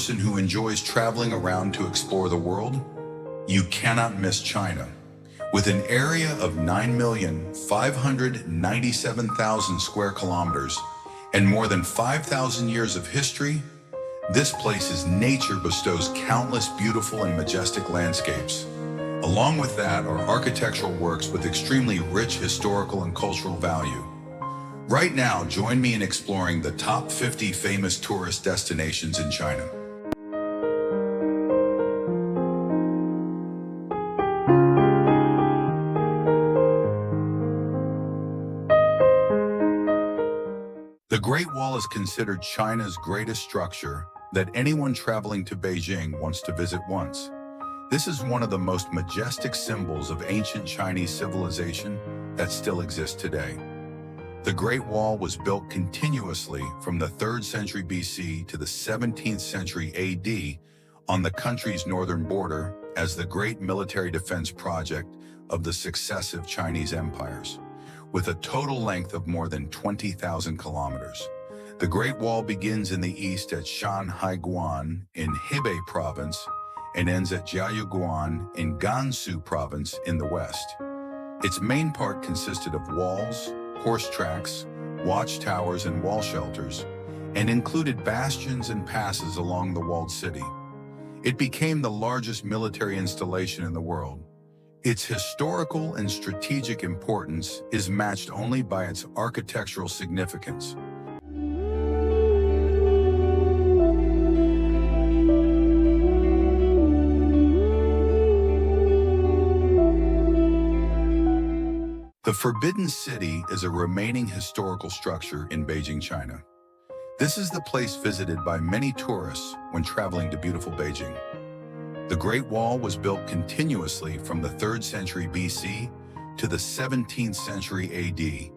person who enjoys traveling around to explore the world, you cannot miss China. With an area of 9,597,000 square kilometers and more than 5,000 years of history, this place's nature bestows countless beautiful and majestic landscapes. Along with that are architectural works with extremely rich historical and cultural value. Right now, join me in exploring the top 50 famous tourist destinations in China. The Great Wall is considered China's greatest structure that anyone traveling to Beijing wants to visit once. This is one of the most majestic symbols of ancient Chinese civilization that still exists today. The Great Wall was built continuously from the 3rd century BC to the 17th century AD on the country's northern border as the great military defense project of the successive Chinese empires. With a total length of more than 20,000 kilometers. The Great Wall begins in the east at Shanghai in Hebei province and ends at Jiayuguan in Gansu province in the west. Its main part consisted of walls, horse tracks, watchtowers, and wall shelters, and included bastions and passes along the walled city. It became the largest military installation in the world. Its historical and strategic importance is matched only by its architectural significance. The Forbidden City is a remaining historical structure in Beijing, China. This is the place visited by many tourists when traveling to beautiful Beijing. The Great Wall was built continuously from the 3rd century BC to the 17th century AD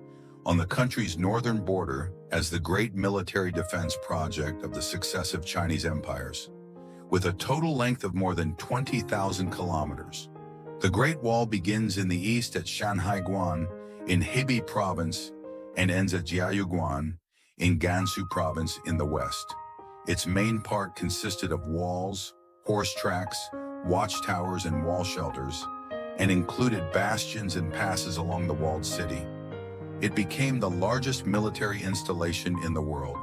on the country's northern border as the great military defense project of the successive Chinese empires. With a total length of more than 20,000 kilometers. The Great Wall begins in the east at Shanghai in Hebei province and ends at Jiayuguan in Gansu province in the west. Its main part consisted of walls, horse tracks, watchtowers, and wall shelters, and included bastions and passes along the walled city. It became the largest military installation in the world.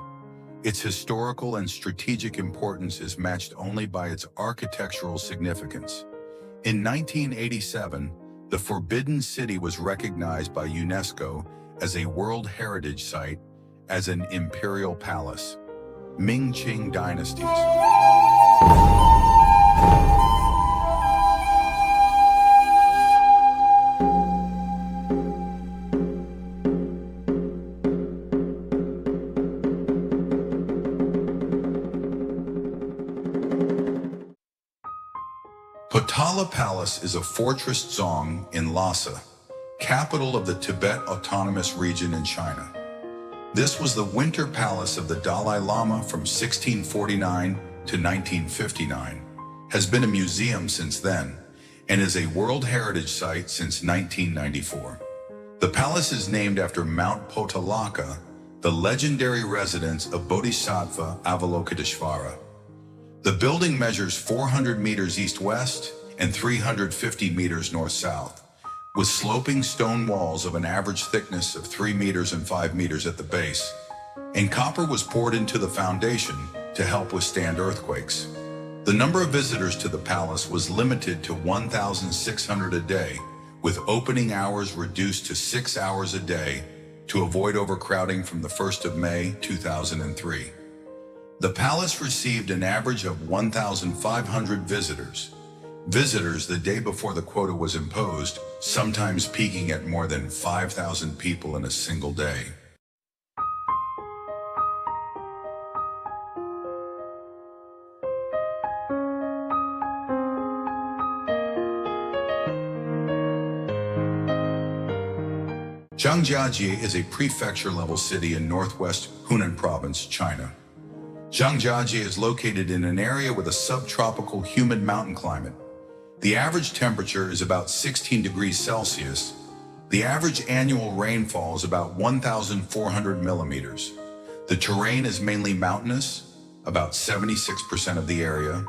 Its historical and strategic importance is matched only by its architectural significance. In 1987, the Forbidden City was recognized by UNESCO as a World Heritage Site as an imperial palace. Ming-Qing dynasties. Potala Palace is a fortress zong in Lhasa, capital of the Tibet Autonomous Region in China. This was the winter palace of the Dalai Lama from 1649 to 1959, has been a museum since then, and is a World Heritage Site since 1994. The palace is named after Mount Potalaka, the legendary residence of Bodhisattva Avalokiteshvara. The building measures 400 meters east-west and 350 meters north-south, with sloping stone walls of an average thickness of 3 meters and 5 meters at the base, and copper was poured into the foundation to help withstand earthquakes. The number of visitors to the palace was limited to 1,600 a day, with opening hours reduced to 6 hours a day to avoid overcrowding from the 1st of May 2003. The palace received an average of 1,500 visitors. Visitors the day before the quota was imposed, sometimes peaking at more than 5,000 people in a single day. Zhangjiajie is a prefecture-level city in northwest Hunan Province, China. Zhangjiajie is located in an area with a subtropical humid mountain climate. The average temperature is about 16 degrees Celsius. The average annual rainfall is about 1,400 millimeters. The terrain is mainly mountainous, about 76% of the area,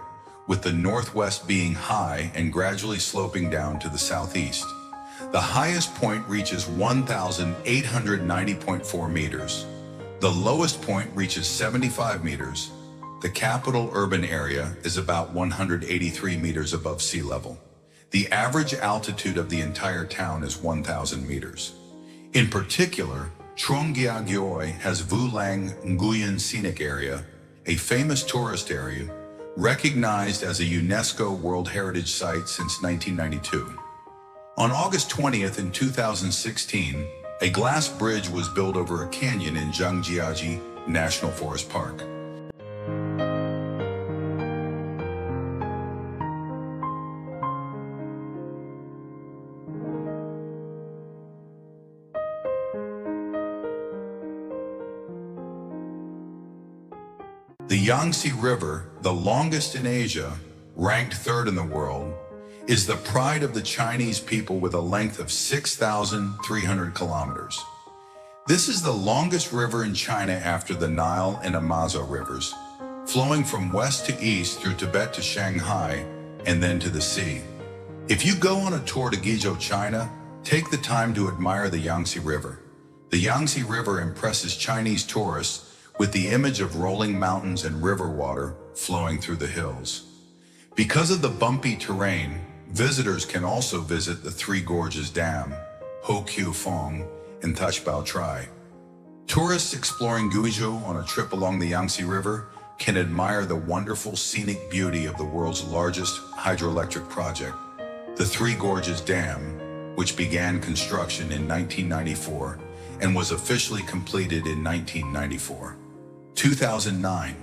with the northwest being high and gradually sloping down to the southeast. The highest point reaches 1,890.4 meters. The lowest point reaches 75 meters. The capital urban area is about 183 meters above sea level. The average altitude of the entire town is 1,000 meters. In particular, Chongjiagyoi has Wulang Nguyen Scenic Area, a famous tourist area, recognized as a UNESCO World Heritage Site since 1992. On August 20th in 2016, a glass bridge was built over a canyon in Zhangjiajie National Forest Park. The Yangtze River, the longest in Asia, ranked third in the world, is the pride of the Chinese people with a length of 6,300 kilometers. This is the longest river in China after the Nile and Amazon rivers, flowing from west to east through Tibet to Shanghai and then to the sea. If you go on a tour to Guizhou, China, take the time to admire the Yangtze River. The Yangtze River impresses Chinese tourists with the image of rolling mountains and river water flowing through the hills. Because of the bumpy terrain, visitors can also visit the Three Gorges Dam, Ho-Kiu Fong, and Tashbao Trai. Tourists exploring Guizhou on a trip along the Yangtze River can admire the wonderful scenic beauty of the world's largest hydroelectric project, the Three Gorges Dam, which began construction in 1994 and was officially completed in 1994. 2009.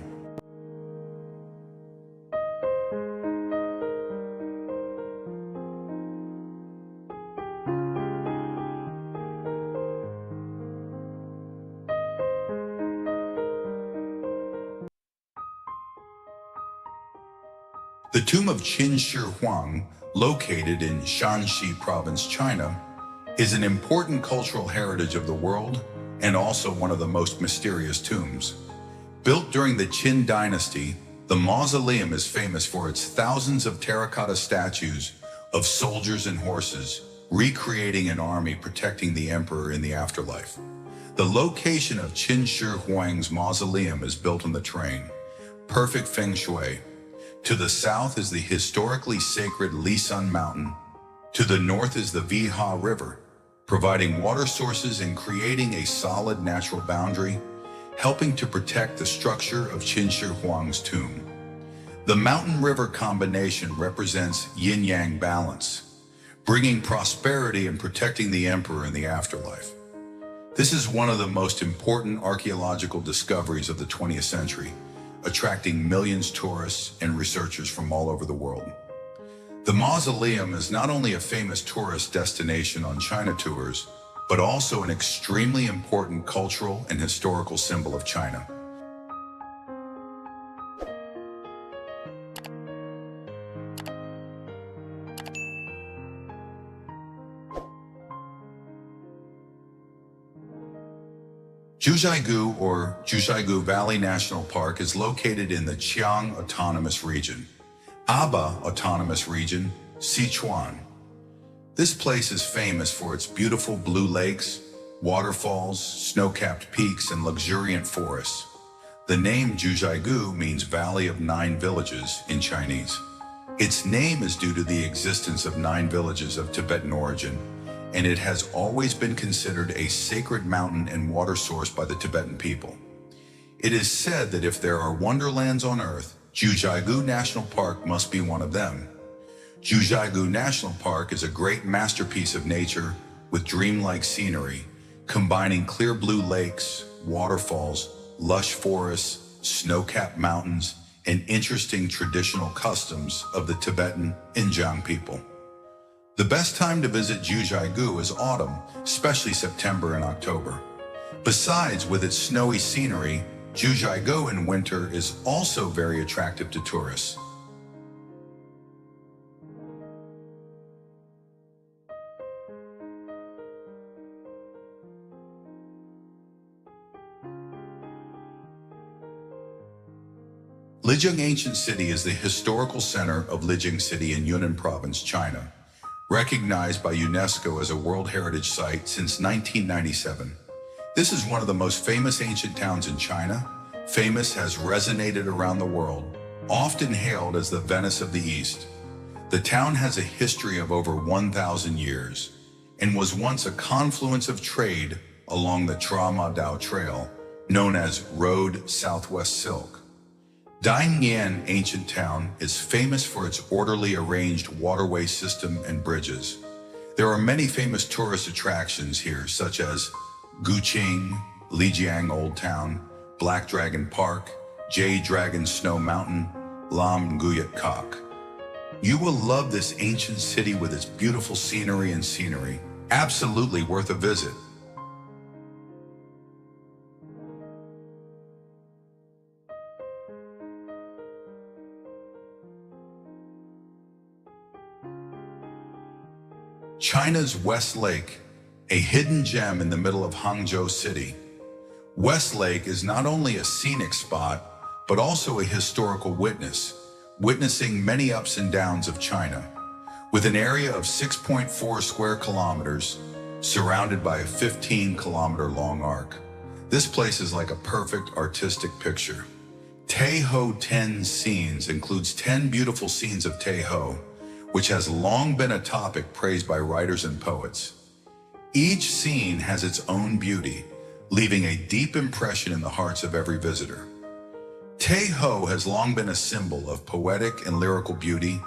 The tomb of Qin Shi Huang, located in Shanxi Province, China, is an important cultural heritage of the world and also one of the most mysterious tombs. Built during the Qin dynasty, the mausoleum is famous for its thousands of terracotta statues of soldiers and horses, recreating an army protecting the emperor in the afterlife. The location of Qin Shi Huang's mausoleum is built on the terrain, perfect feng shui. To the south is the historically sacred Lisan Mountain. To the north is the Viha River, providing water sources and creating a solid natural boundary, helping to protect the structure of Qin Shi Huang's tomb. The mountain-river combination represents yin-yang balance, bringing prosperity and protecting the emperor in the afterlife. This is one of the most important archaeological discoveries of the 20th century, attracting millions of tourists and researchers from all over the world. The mausoleum is not only a famous tourist destination on China tours, but also an extremely important cultural and historical symbol of China. Zhujiagu or Zhujiagu Valley National Park is located in the Qiang Autonomous Region, Aba Autonomous Region, Sichuan. This place is famous for its beautiful blue lakes, waterfalls, snow-capped peaks, and luxuriant forests. The name Zhujiagu means Valley of Nine Villages in Chinese. Its name is due to the existence of 9 villages of Tibetan origin, and it has always been considered a sacred mountain and water source by the Tibetan people. It is said that if there are wonderlands on earth, Zhujiagu National Park must be one of them. Zhujiagu National Park is a great masterpiece of nature with dreamlike scenery, combining clear blue lakes, waterfalls, lush forests, snow-capped mountains, and interesting traditional customs of the Tibetan Injiang people. The best time to visit Zhujiagu is autumn, especially September and October. Besides, with its snowy scenery, Zhujiagu in winter is also very attractive to tourists. Lijiang Ancient City is the historical center of Lijiang City in Yunnan Province, China, recognized by UNESCO as a World Heritage Site since 1997. This is one of the most famous ancient towns in China. Famous has resonated around the world, often hailed as the Venice of the East. The town has a history of over 1,000 years and was once a confluence of trade along the Tra-Ma Dao Trail, known as Road Southwest Silk. Dalian Ancient Town is famous for its orderly arranged waterway system and bridges. There are many famous tourist attractions here, such as Guqing, Lijiang Old Town, Black Dragon Park, Jade Dragon Snow Mountain, Lam Nguyat Kok. You will love this ancient city with its beautiful scenery and scenery. Absolutely worth a visit. China's West Lake, a hidden gem in the middle of Hangzhou city. West Lake is not only a scenic spot, but also a historical witnessing many ups and downs of China. With an area of 6.4 square kilometers, surrounded by a 15-kilometer-long arc, this place is like a perfect artistic picture. Taihe 10 scenes includes 10 beautiful scenes of Taihe, which has long been a topic praised by writers and poets. Each scene has its own beauty, leaving a deep impression in the hearts of every visitor. Taihe has long been a symbol of poetic and lyrical beauty,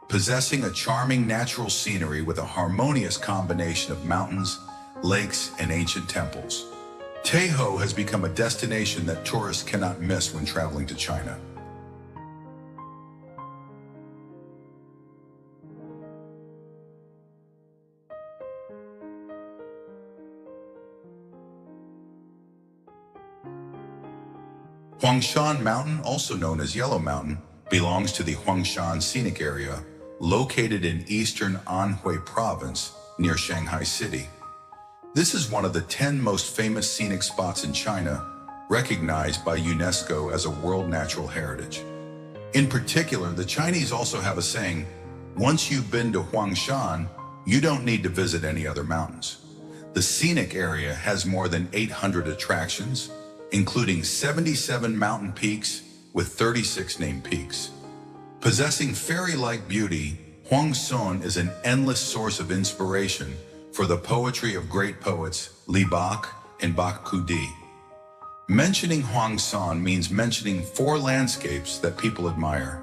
possessing a charming natural scenery with a harmonious combination of mountains, lakes, and ancient temples. Taihe has become a destination that tourists cannot miss when traveling to China. Huangshan Mountain, also known as Yellow Mountain, belongs to the Huangshan Scenic Area, located in eastern Anhui Province near Shanghai City. This is one of the 10 most famous scenic spots in China, recognized by UNESCO as a World Natural Heritage. In particular, the Chinese also have a saying, once you've been to Huangshan, you don't need to visit any other mountains. The scenic area has more than 800 attractions, including 77 mountain peaks with 36 named peaks. Possessing fairy-like beauty, Huangshan is an endless source of inspiration for the poetry of great poets Li Bak and Bak Kudi. Mentioning Huangshan means mentioning 4 landscapes that people admire: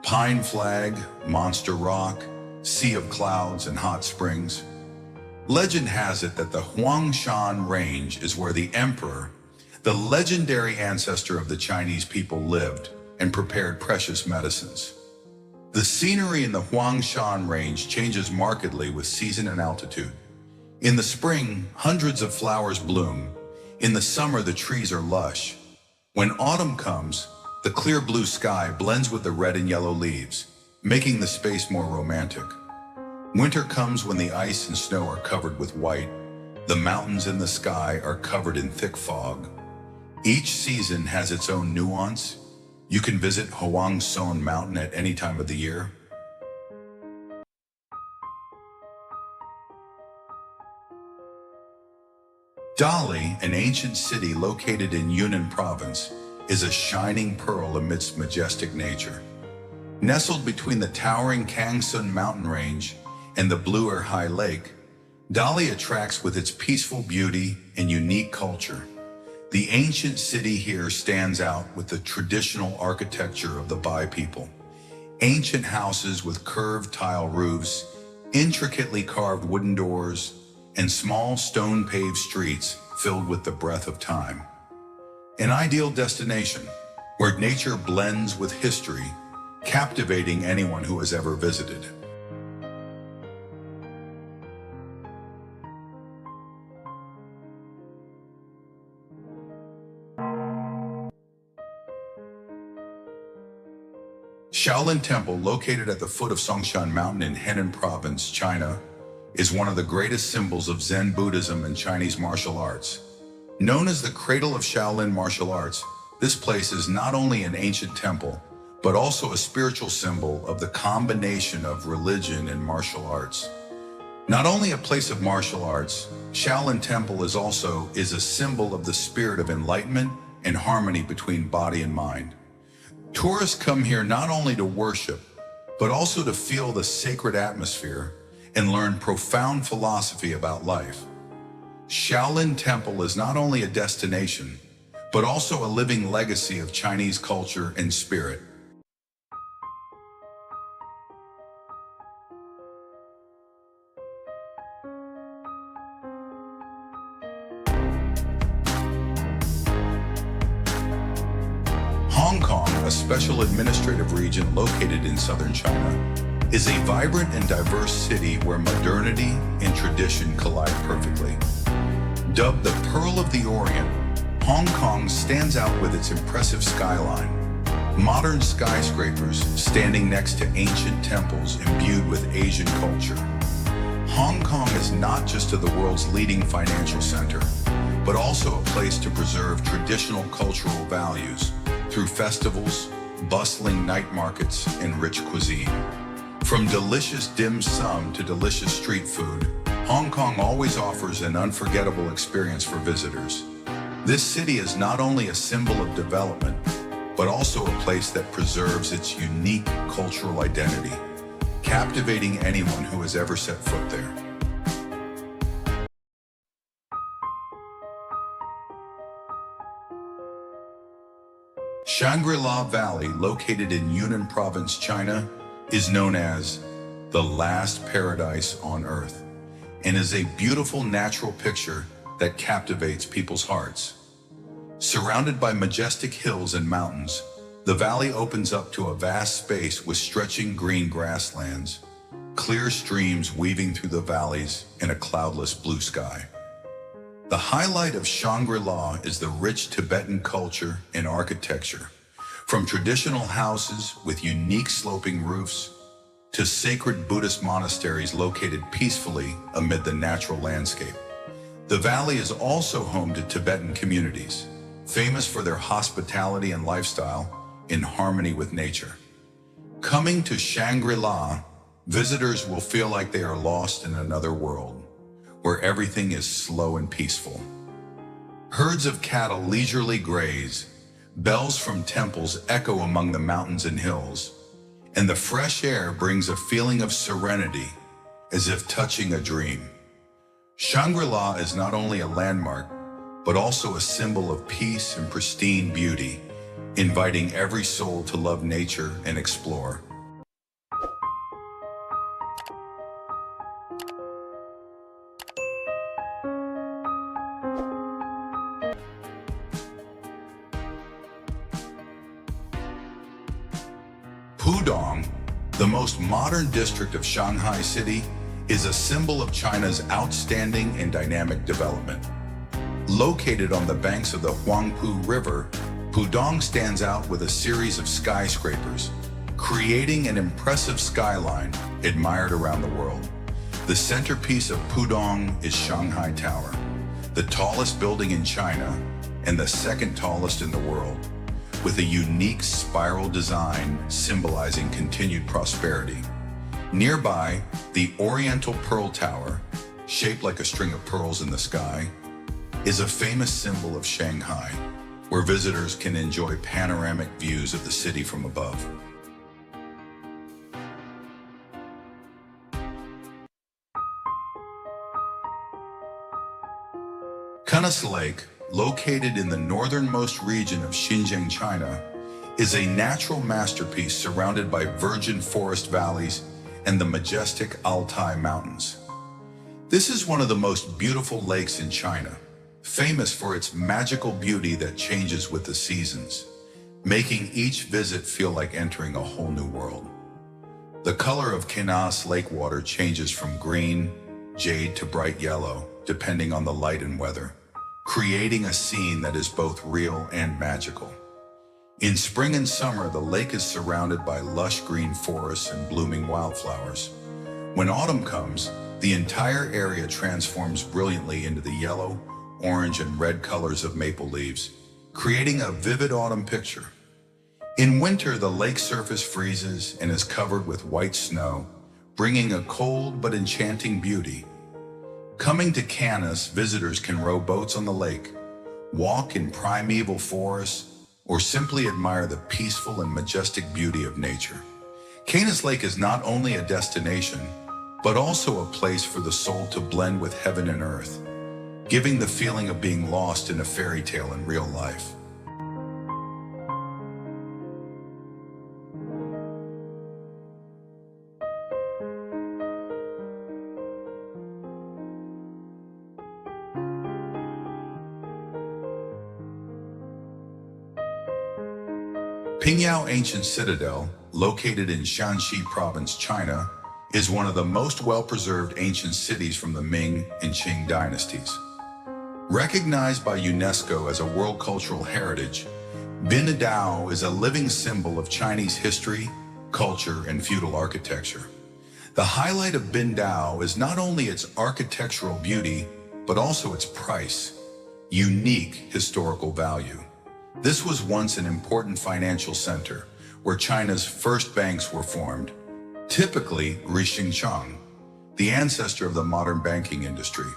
Pine Flag, Monster Rock, Sea of Clouds, and Hot Springs. Legend has it that the Huangshan Range is where the emperor, the legendary ancestor of the Chinese people, lived and prepared precious medicines. The scenery in the Huangshan Range changes markedly with season and altitude. In the spring, hundreds of flowers bloom. In the summer, the trees are lush. When autumn comes, the clear blue sky blends with the red and yellow leaves, making the space more romantic. Winter comes when the ice and snow are covered with white. The mountains and the sky are covered in thick fog. Each season has its own nuance. You can visit Huangshan Mountain at any time of the year. Dali, an ancient city located in Yunnan Province, is a shining pearl amidst majestic nature. Nestled between the towering Hangzhou mountain range and the Blue High Lake, Dali attracts with its peaceful beauty and unique culture. The ancient city here stands out with the traditional architecture of the Bai people. Ancient houses with curved tile roofs, intricately carved wooden doors, and small stone-paved streets filled with the breath of time. An ideal destination where nature blends with history, captivating anyone who has ever visited. Shaolin Temple, located at the foot of Huangshan Mountain in Henan Province, China, is one of the greatest symbols of Zen Buddhism and Chinese martial arts. Known as the cradle of Shaolin martial arts, This place is not only an ancient temple, but also a spiritual symbol of the combination of religion and martial arts. Not only a place of martial arts, Shaolin Temple is a symbol of the spirit of enlightenment and harmony between body and mind. Tourists come here not only to worship, but also to feel the sacred atmosphere and learn profound philosophy about life. Shaolin Temple is not only a destination, but also a living legacy of Chinese culture and spirit. Hong Kong, a special administrative region located in southern China, is a vibrant and diverse city where modernity and tradition collide perfectly. Dubbed the Pearl of the Orient, Hong Kong stands out with its impressive skyline. Modern skyscrapers standing next to ancient temples imbued with Asian culture. Hong Kong is not just the world's leading financial center, but also a place to preserve traditional cultural values through festivals, bustling night markets, and rich cuisine. From delicious dim sum to delicious street food, Hong Kong always offers an unforgettable experience for visitors. This city is not only a symbol of development, but also a place that preserves its unique cultural identity, captivating anyone who has ever set foot there. Shangri-La Valley, located in Yunnan Province, China, is known as the last paradise on earth and is a beautiful natural picture that captivates people's hearts. Surrounded by majestic hills and mountains, the valley opens up to a vast space with stretching green grasslands, clear streams weaving through the valleys, and a cloudless blue sky. The highlight of Shangri-La is the rich Tibetan culture and architecture, from traditional houses with unique sloping roofs to sacred Buddhist monasteries located peacefully amid the natural landscape. The valley is also home to Tibetan communities, famous for their hospitality and lifestyle in harmony with nature. Coming to Shangri-La, visitors will feel like they are lost in another world, where everything is slow and peaceful. Herds of cattle leisurely graze, bells from temples echo among the mountains and hills, and the fresh air brings a feeling of serenity, as if touching a dream. Shangri-La is not only a landmark, but also a symbol of peace and pristine beauty, inviting every soul to love nature and explore. Pudong, the most modern district of Shanghai city, is a symbol of China's outstanding and dynamic development. Located on the banks of the Huangpu River, Pudong stands out with a series of skyscrapers, creating an impressive skyline admired around the world. The centerpiece of Pudong is Shanghai Tower, the tallest building in China and the second tallest in the world, with a unique spiral design symbolizing continued prosperity. Nearby, the Oriental Pearl Tower, shaped like a string of pearls in the sky, is a famous symbol of Shanghai, where visitors can enjoy panoramic views of the city from above. Kunus Lake, located in the northernmost region of Xinjiang, China, is a natural masterpiece surrounded by virgin forest valleys and the majestic Altai Mountains. This is one of the most beautiful lakes in China, famous for its magical beauty that changes with the seasons, making each visit feel like entering a whole new world. The color of Kunus Lake water changes from green, jade to bright yellow, depending on the light and weather, creating a scene that is both real and magical. In spring and summer, the lake is surrounded by lush green forests and blooming wildflowers. When autumn comes, the entire area transforms brilliantly into the yellow, orange, and red colors of maple leaves, creating a vivid autumn picture. In winter, the lake surface freezes and is covered with white snow, bringing a cold but enchanting beauty. Coming to Canis, visitors can row boats on the lake, walk in primeval forests, or simply admire the peaceful and majestic beauty of nature. Canis Lake is not only a destination, but also a place for the soul to blend with heaven and earth, giving the feeling of being lost in a fairy tale in real life. Pingyao Ancient Citadel, located in Shanxi Province, China, is one of the most well-preserved ancient cities from the Ming and Qing dynasties. Recognized by UNESCO as a World Cultural Heritage, Bindao is a living symbol of Chinese history, culture, and feudal architecture. The highlight of Bindao is not only its architectural beauty, but also its price, unique historical value. This was once an important financial center where China's first banks were formed, typically Rixingchang, the ancestor of the modern banking industry.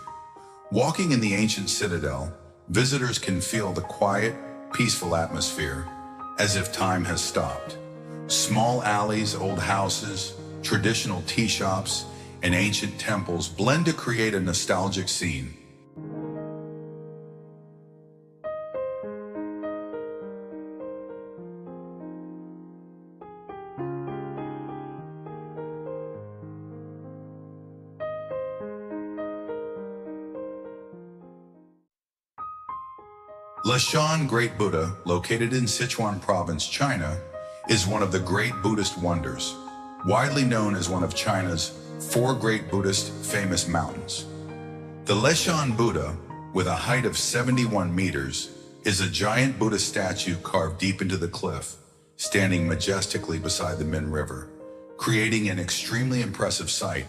Walking in the ancient citadel, visitors can feel the quiet, peaceful atmosphere, as if time has stopped. Small alleys, old houses, traditional tea shops, and ancient temples blend to create a nostalgic scene. Leshan Great Buddha, located in Sichuan Province, China, is one of the great Buddhist wonders, widely known as one of China's 4 great Buddhist famous mountains. The Leshan Buddha, with a height of 71 meters, is a giant Buddha statue carved deep into the cliff, standing majestically beside the Min River, creating an extremely impressive sight.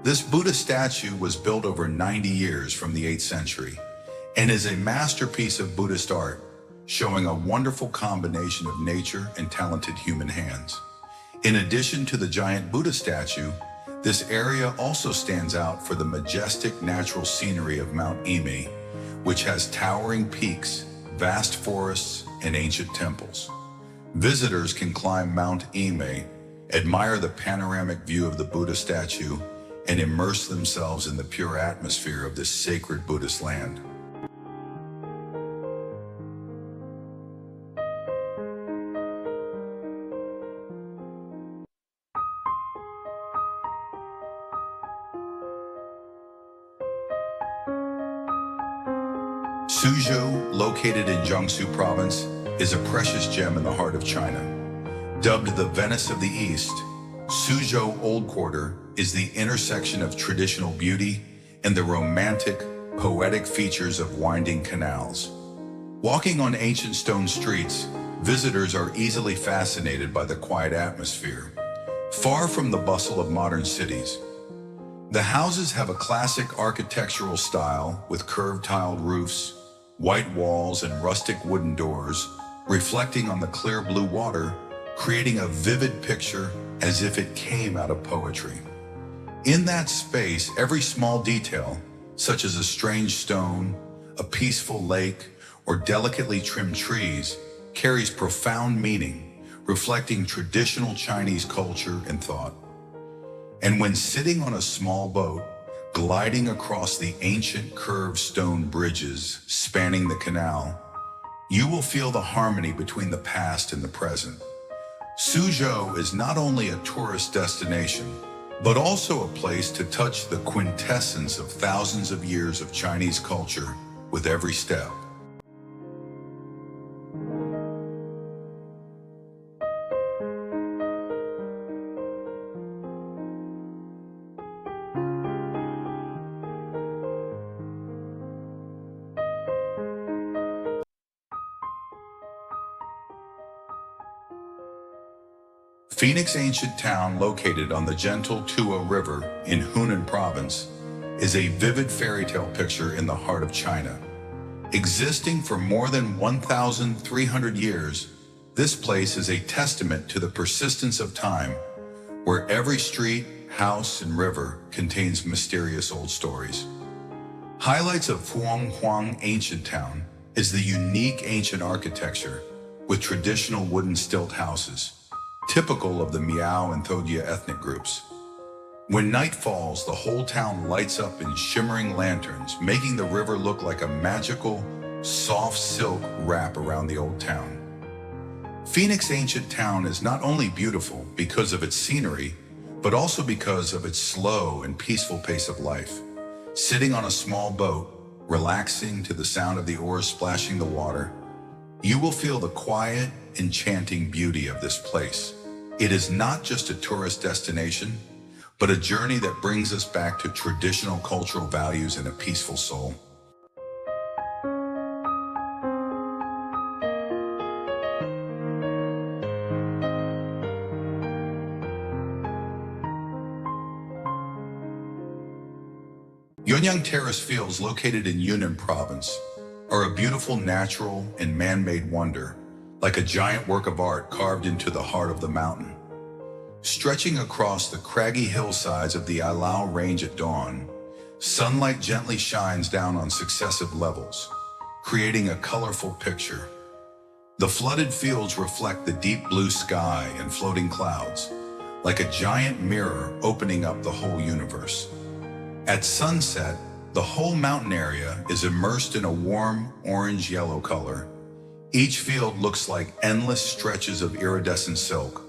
This Buddha statue was built over 90 years from the 8th century, and is a masterpiece of Buddhist art, showing a wonderful combination of nature and talented human hands. In addition to the giant Buddha statue, this area also stands out for the majestic natural scenery of Mount Ime, which has towering peaks, vast forests, and ancient temples. Visitors can climb Mount Ime, admire the panoramic view of the Buddha statue, and immerse themselves in the pure atmosphere of this sacred Buddhist land. Suzhou, located in Jiangsu Province, is a precious gem in the heart of China. Dubbed the Venice of the East, Suzhou Old Quarter is the intersection of traditional beauty and the romantic, poetic features of winding canals. Walking on ancient stone streets, visitors are easily fascinated by the quiet atmosphere, far from the bustle of modern cities. The houses have a classic architectural style with curved tiled roofs, white walls, and rustic wooden doors, reflecting on the clear blue water, creating a vivid picture as if it came out of poetry. In that space, every small detail, such as a strange stone, a peaceful lake, or delicately trimmed trees, carries profound meaning, reflecting traditional Chinese culture and thought. And when sitting on a small boat, gliding across the ancient curved stone bridges spanning the canal, you will feel the harmony between the past and the present. Suzhou is not only a tourist destination, but also a place to touch the quintessence of thousands of years of Chinese culture with every step. Phoenix Ancient Town, located on the gentle Tuo River in Hunan Province, is a vivid fairy tale picture in the heart of China. Existing for more than 1,300 years, this place is a testament to the persistence of time, where every street, house, and river contains mysterious old stories. Highlights of Huangshan Ancient Town is the unique ancient architecture with traditional wooden stilt houses, typical of the Miao and Thodia ethnic groups. When night falls, the whole town lights up in shimmering lanterns, making the river look like a magical, soft silk wrap around the old town. Phoenix Ancient Town is not only beautiful because of its scenery, but also because of its slow and peaceful pace of life. Sitting on a small boat, relaxing to the sound of the oars splashing the water, you will feel the quiet, enchanting beauty of this place. It is not just a tourist destination, but a journey that brings us back to traditional cultural values and a peaceful soul. Yuanyang Terrace Fields, located in Yunnan Province, are a beautiful natural and man-made wonder, like a giant work of art carved into the heart of the mountain. Stretching across the craggy hillsides of the Ailao Range at dawn, sunlight gently shines down on successive levels, creating a colorful picture. The flooded fields reflect the deep blue sky and floating clouds, like a giant mirror opening up the whole universe. At sunset, the whole mountain area is immersed in a warm orange-yellow color. Each field looks like endless stretches of iridescent silk.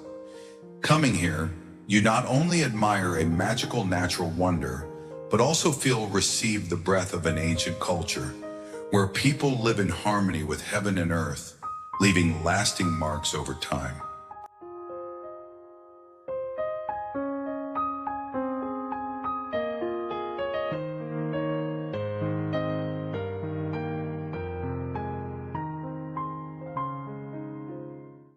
Coming here, you not only admire a magical natural wonder, but also receive the breath of an ancient culture, where people live in harmony with heaven and earth, leaving lasting marks over time.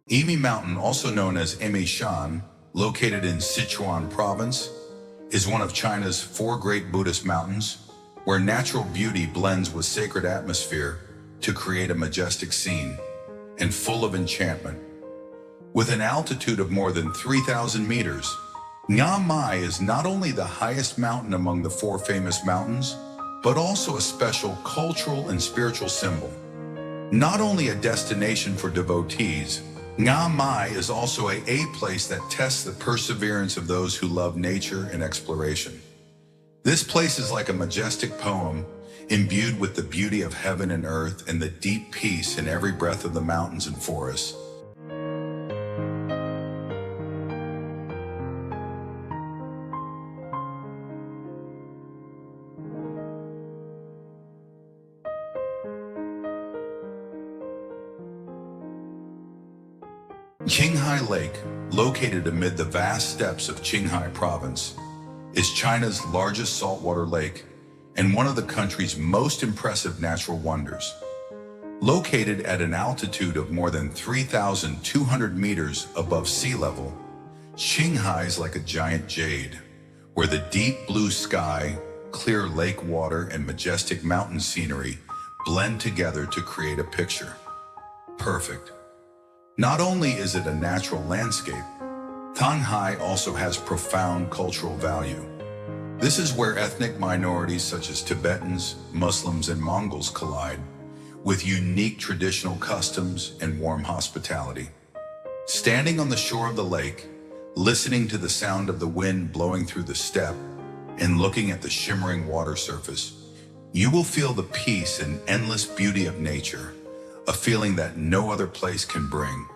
Yimi Mountain, also known as Shan, located in Sichuan Province, is one of China's 4 great Buddhist mountains, where natural beauty blends with sacred atmosphere to create a majestic scene and full of enchantment. With an altitude of more than 3,000 meters, Ngam Mai is not only the highest mountain among the 4 famous mountains, but also a special cultural and spiritual symbol. Not only a destination for devotees, Ngam Mai is also a place that tests the perseverance of those who love nature and exploration. This place is like a majestic poem, imbued with the beauty of heaven and earth and the deep peace in every breath of the mountains and forests. Shanghai Lake, located amid the vast steppes of Shanghai Province, is China's largest saltwater lake and one of the country's most impressive natural wonders. Located at an altitude of more than 3,200 meters above sea level, Shanghai is like a giant jade, where the deep blue sky, clear lake water, and majestic mountain scenery blend together to create a picture. Perfect. Not only is it a natural landscape, Shanghai also has profound cultural value. This is where ethnic minorities such as Tibetans, Muslims, and Mongols collide, with unique traditional customs and warm hospitality. Standing on the shore of the lake, listening to the sound of the wind blowing through the steppe, and looking at the shimmering water surface, you will feel the peace and endless beauty of nature, a feeling that no other place can bring.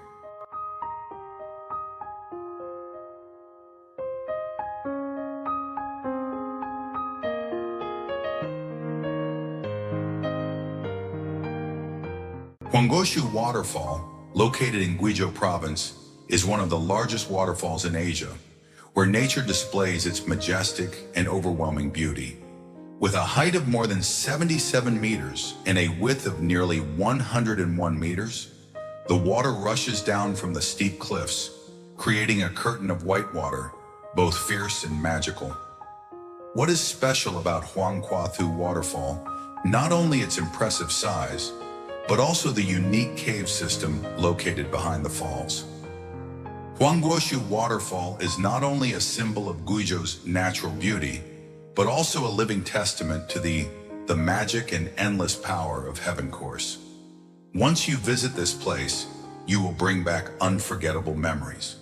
Huangshan Waterfall, located in Guizhou Province, is one of the largest waterfalls in Asia, where nature displays its majestic and overwhelming beauty. With a height of more than 77 meters and a width of nearly 101 meters, the water rushes down from the steep cliffs, creating a curtain of white water, both fierce and magical. What is special about Huangshan Waterfall Not only its impressive size, but also the unique cave system located behind the falls. Huangshan Waterfall is not only a symbol of Guizhou's natural beauty, but also a living testament to the magic and endless power of Heaven Course. Once you visit this place, you will bring back unforgettable memories.